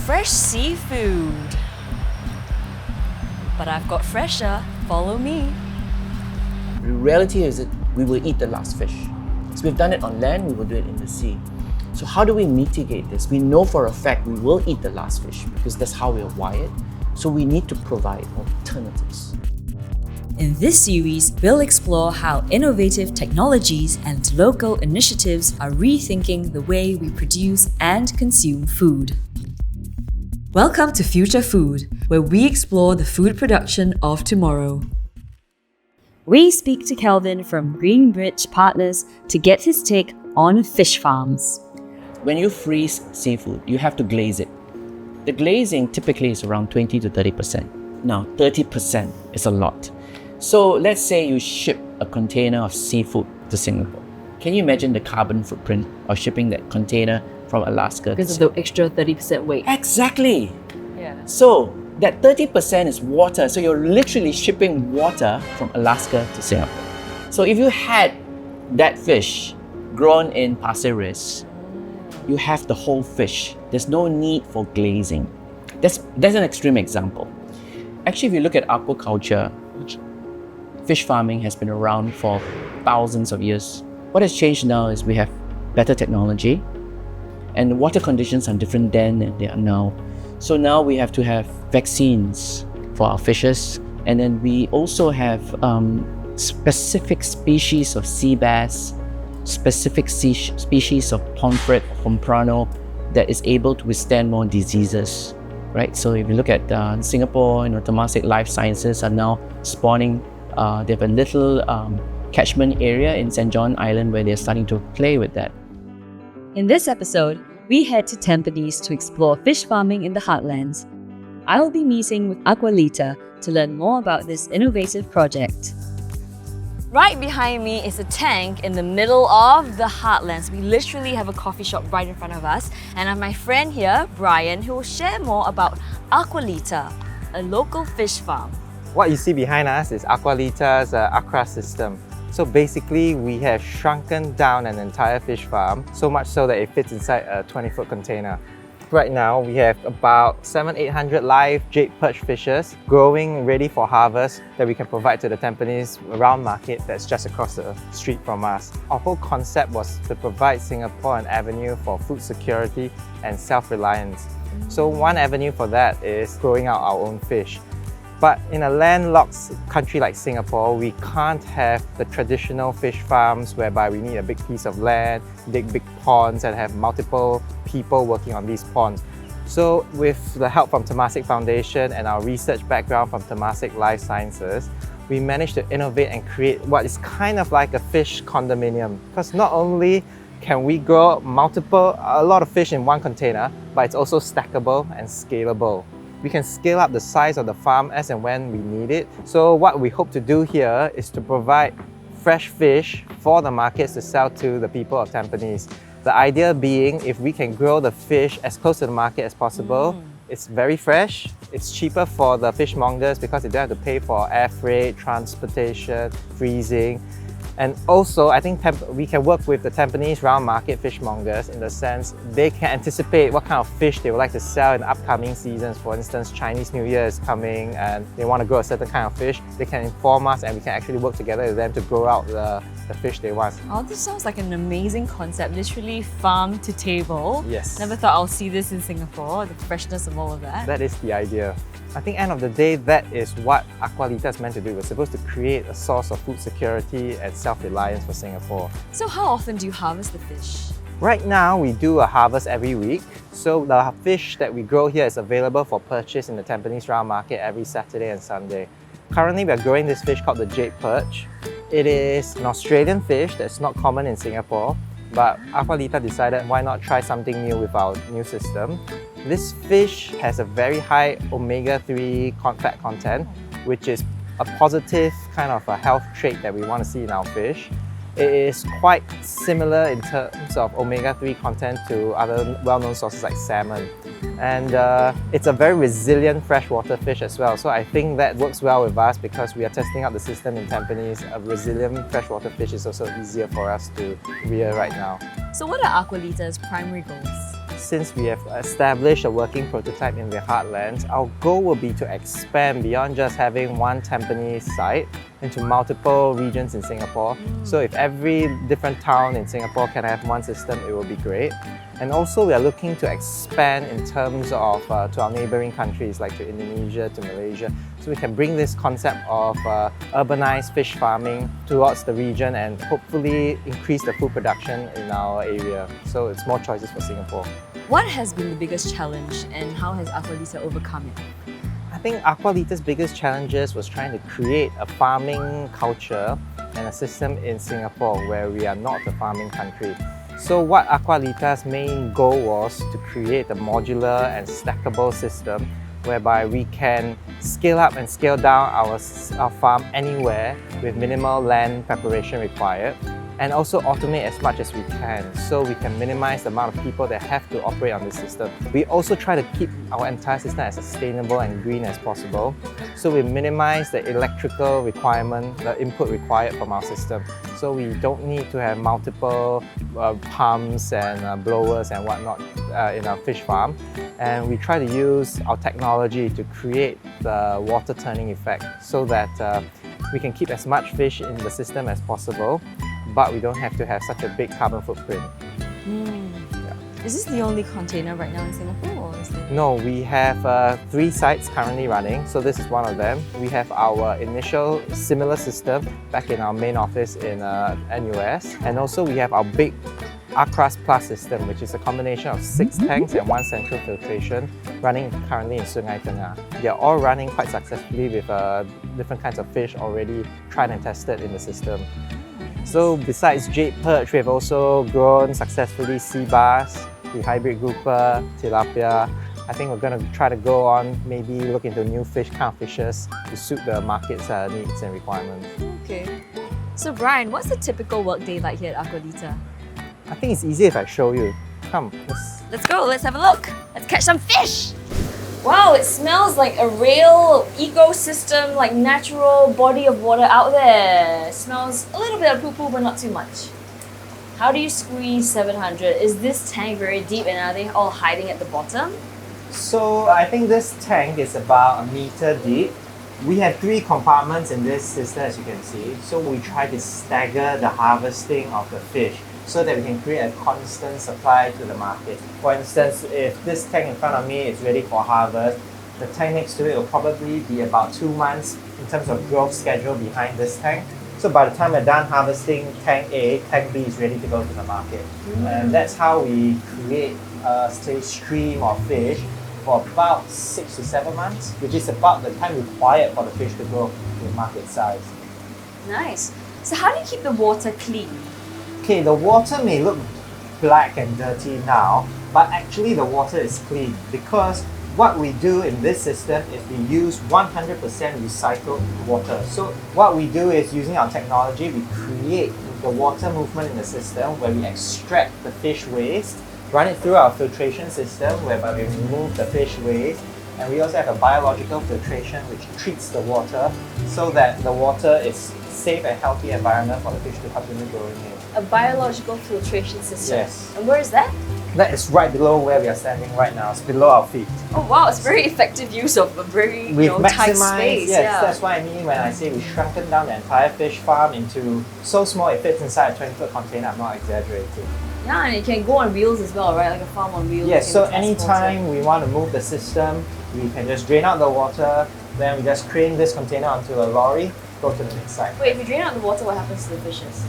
fresh seafood. But I've got fresher. Follow me. The reality is that we will eat the last fish. So we've done it on land, we will do it in the sea. So how do we mitigate this? We know for a fact we will eat the last fish because that's how we're wired. So we need to provide alternatives. In this series, we'll explore how innovative technologies and local initiatives are rethinking the way we produce and consume food. Welcome to Future Food, where we explore the food production of tomorrow. We speak to Kelvin from Greenbridge Partners to get his take on fish farms. When you freeze seafood, you have to glaze it. The glazing typically is around 20 to 30%. Now, 30% is a lot. So let's say you ship a container of seafood to Singapore. Can you imagine the carbon footprint of shipping that container from Alaska? Because of the extra 30% weight. Exactly. Yeah. So that 30% is water. So you're literally shipping water from Alaska to Singapore. So if you had that fish grown in Pasir Ris, you have the whole fish. There's no need for glazing. That's an extreme example. Actually, if you look at aquaculture, fish farming has been around for thousands of years. What has changed now is we have better technology and the water conditions are different then than they are now. So now we have to have vaccines for our fishes, and then we also have specific species of sea bass, specific species of pomfret, pomprano that is able to withstand more diseases, right? So if you look at Singapore, Temasek Life Sciences are now spawning. They have a little catchment area in St. John Island where they're starting to play with that. In this episode, we head to Tampines to explore fish farming in the heartlands. I will be meeting with Aqualita to learn more about this innovative project. Right behind me is a tank in the middle of the heartlands. We literally have a coffee shop right in front of us. And I have my friend here, Brian, who will share more about Aqualita, a local fish farm. What you see behind us is Aqualita's aqua system. So basically, we have shrunken down an entire fish farm, so much so that it fits inside a 20-foot container. Right now, we have about 700-800 live jade perch fishes growing ready for harvest that we can provide to the Tampines round market that's just across the street from us. Our whole concept was to provide Singapore an avenue for food security and self-reliance. So one avenue for that is growing out our own fish. But in a landlocked country like Singapore, we can't have the traditional fish farms whereby we need a big piece of land, dig big ponds and have multiple people working on these ponds. So with the help from Temasek Foundation and our research background from Temasek Life Sciences, we managed to innovate and create what is kind of like a fish condominium. Because not only can we grow a lot of fish in one container, but it's also stackable and scalable. We can scale up the size of the farm as and when we need it. So what we hope to do here is to provide fresh fish for the markets to sell to the people of Tampines. The idea being, if we can grow the fish as close to the market as possible, it's very fresh, it's cheaper for the fishmongers because they don't have to pay for air freight, transportation, freezing. And also, I think we can work with the Tampines round market fishmongers in the sense they can anticipate what kind of fish they would like to sell in upcoming seasons. For instance, Chinese New Year is coming and they want to grow a certain kind of fish. They can inform us and we can actually work together with them to grow out the fish they want. Oh, this sounds like an amazing concept, literally farm to table. Yes. Never thought I'll see this in Singapore, the freshness of all of that. That is the idea. I think end of the day, that is what Aqualita is meant to do. We're supposed to create a source of food security and self-reliance for Singapore. So how often do you harvest the fish? Right now, we do a harvest every week. So the fish that we grow here is available for purchase in the Tampines round market every Saturday and Sunday. Currently, we're growing this fish called the jade perch. It is an Australian fish that's not common in Singapore, but Aqualita decided why not try something new with our new system. This fish has a very high omega-3 fat content, which is a positive kind of a health trait that we want to see in our fish. It is quite similar in terms of omega-3 content to other well-known sources like salmon. And it's a very resilient freshwater fish as well. So I think that works well with us because we are testing out the system in Tampines. A resilient freshwater fish is also easier for us to rear right now. So what are Aqualita's primary goals? since we have established a working prototype in the heartlands, our goal will be to expand beyond just having one Tampines site into multiple regions in Singapore. So if every different town in Singapore can have one system, it will be great. And also we are looking to expand in terms of to our neighbouring countries like to Indonesia, to Malaysia. So we can bring this concept of urbanized fish farming towards the region and hopefully increase the food production in our area. So it's more choices for Singapore. What has been the biggest challenge and how has Aqualita overcome it? I think Aqualita's biggest challenges was trying to create a farming culture and a system in Singapore where we are not a farming country. So what Aqualita's main goal was to create a modular and stackable system whereby we can scale up and scale down our farm anywhere with minimal land preparation required, and also automate as much as we can so we can minimize the amount of people that have to operate on the system. We also try to keep our entire system as sustainable and green as possible. So we minimize the electrical requirement, the input required from our system. So we don't need to have multiple pumps and blowers and whatnot in our fish farm. And we try to use our technology to create the water turning effect so that we can keep as much fish in the system as possible, but we don't have to have such a big carbon footprint. Is this the only container right now in Singapore, or is there? No, we have 3 sites currently running, so this is one of them. We have our initial similar system back in our main office in NUS, and also we have our big Acras Plus system, which is a combination of 6 tanks and 1 central filtration running currently in Sungai Tengah. They're all running quite successfully with different kinds of fish already tried and tested in the system. So besides jade perch, we have also grown successfully sea bass, the hybrid grouper, tilapia. I think we're going to try to go on, maybe look into new kind of fishes to suit the market's needs and requirements. Okay. So Brian, what's the typical workday like here at Aqualita? I think it's easy if I show you. Come, Let's go, let's have a look. Let's catch some fish. Wow, it smells like a real ecosystem, like natural body of water out there. It smells a little bit of poo-poo, but not too much. How do you squeeze 700? Is this tank very deep and are they all hiding at the bottom? So I think this tank is about 1 meter deep. We have 3 compartments in this system, as you can see. So we try to stagger the harvesting of the fish so that we can create a constant supply to the market. For instance, if this tank in front of me is ready for harvest, the tank next to it will probably be about 2 months in terms of growth schedule behind this tank. So by the time we're done harvesting tank A, tank B is ready to go to the market. And that's how we create a stream of fish for about 6 to 7 months, which is about the time required for the fish to grow to market size. Nice. So how do you keep the water clean? Okay, the water may look black and dirty now, but actually the water is clean because what we do in this system is we use 100% recycled water. So what we do is using our technology, we create the water movement in the system where we extract the fish waste, run it through our filtration system whereby we remove the fish waste, and we also have a biological filtration which treats the water so that the water is safe and healthy environment for the fish to continue growing in. A biological filtration system? Yes. And where is that? That is right below where we are standing right now. It's below our feet. Oh wow, it's very effective use of a very tight space. Yes, that's what I mean when I say we shrunken down the entire fish farm into so small it fits inside a 20-foot container. I'm not exaggerating. Yeah, and it can go on wheels as well, right? Like a farm on wheels. Yes, so transport anytime we want to move the system, we can just drain out the water, then we just crane this container onto a lorry, go to the next site. Wait, if you drain out the water, what happens to the fishes?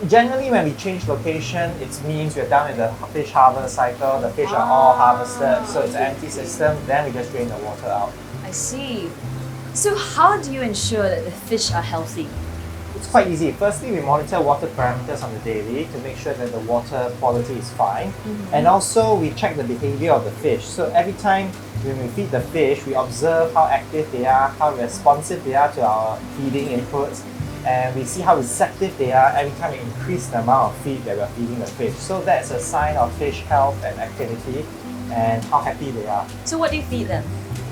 Generally, when we change location, it means we're done with the fish harvest cycle, the fish are all harvested, so it's an empty system, then we just drain the water out. I see. So how do you ensure that the fish are healthy? It's quite easy. Firstly, we monitor water parameters on the daily to make sure that the water quality is fine. And also, we check the behavior of the fish. So every time when we feed the fish, we observe how active they are, how responsive they are to our feeding inputs, and we see how receptive they are every time we increase the amount of feed that we're feeding the fish. So that's a sign of fish health and activity and how happy they are. So what do you feed them?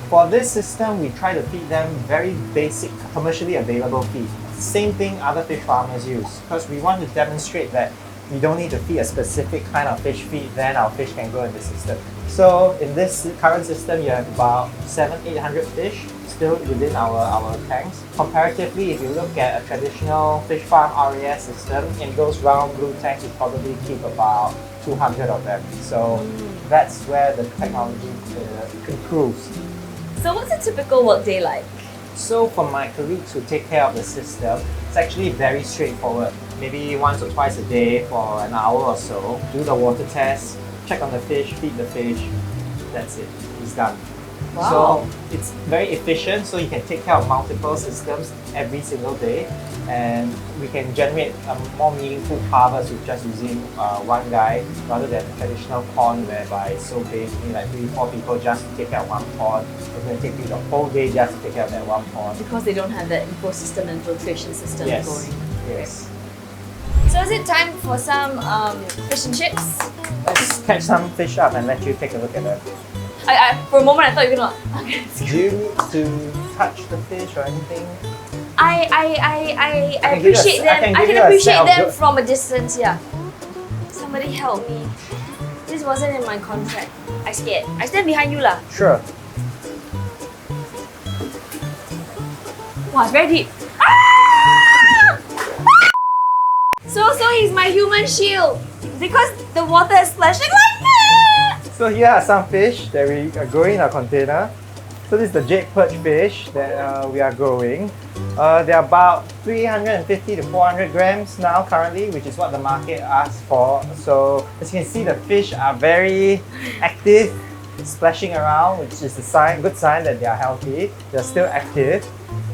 For this system, we try to feed them very basic, commercially available feed. Same thing other fish farmers use, because we want to demonstrate that we don't need to feed a specific kind of fish feed, then our fish can grow in the system. So in this current system, you have about 700-800 fish still within our tanks. Comparatively, if you look at a traditional fish farm RAS system, in those round blue tanks, you probably keep about 200 of them. So that's where the technology improves. So what's a typical workday like? So for my colleagues who take care of the system, it's actually very straightforward. Maybe once or twice a day for an hour or so, do the water test, check on the fish, feed the fish, that's it, it's done. Wow. So it's very efficient, so you can take care of multiple systems every single day, and we can generate a more meaningful harvest with just using one guy rather than traditional pond whereby it's so big, you need like 3-4 people just to take care of one pond. It's going to take you the whole day just to take care of that one pond. Because they don't have that ecosystem and filtration system Yes. going. Yes. So is it time for some fish and chips? Let's catch some fish up and let you take a look at them. For a moment I thought you were gonna. Do you need to touch the fish or anything? I can give you a- appreciate them. I can I give can you a appreciate set of them good- from a distance. Yeah. Somebody help me. This wasn't in my contract. I scared. I stand behind you lah. Sure. Wow, it's very deep. Ah! So he's my human shield because the water is splashing like that. So here are some fish that we are growing in our container. So this is the jade perch fish that we are growing. They're about 350 to 400 grams now currently, which is what the market asks for. So as you can see, the fish are very active, splashing around, which is a good sign that they are healthy. They're still active.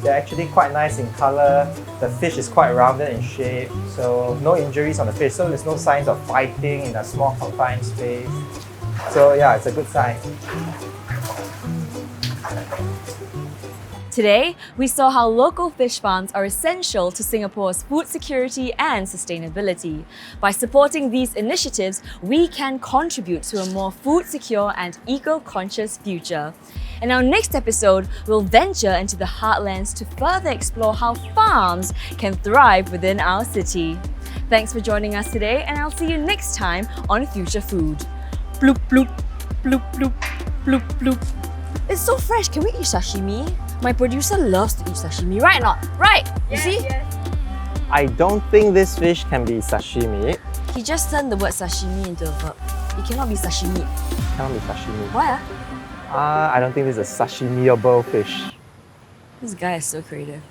They're actually quite nice in color. The fish is quite rounded in shape, so no injuries on the fish. So there's no signs of fighting in a small confined space. So yeah, it's a good sign. Today, we saw how local fish farms are essential to Singapore's food security and sustainability. By supporting these initiatives, we can contribute to a more food secure and eco-conscious future. In our next episode, we'll venture into the heartlands to further explore how farms can thrive within our city. Thanks for joining us today, and I'll see you next time on Future Food. Bloop, bloop, bloop, bloop, bloop, bloop. It's so fresh. Can we eat sashimi? My producer loves to eat sashimi, right or not? Right? You see? Yes. I don't think this fish can be sashimi. He just turned the word sashimi into a verb. It cannot be sashimi. Cannot be sashimi. Why? I don't think this is a sashimiable fish. This guy is so creative.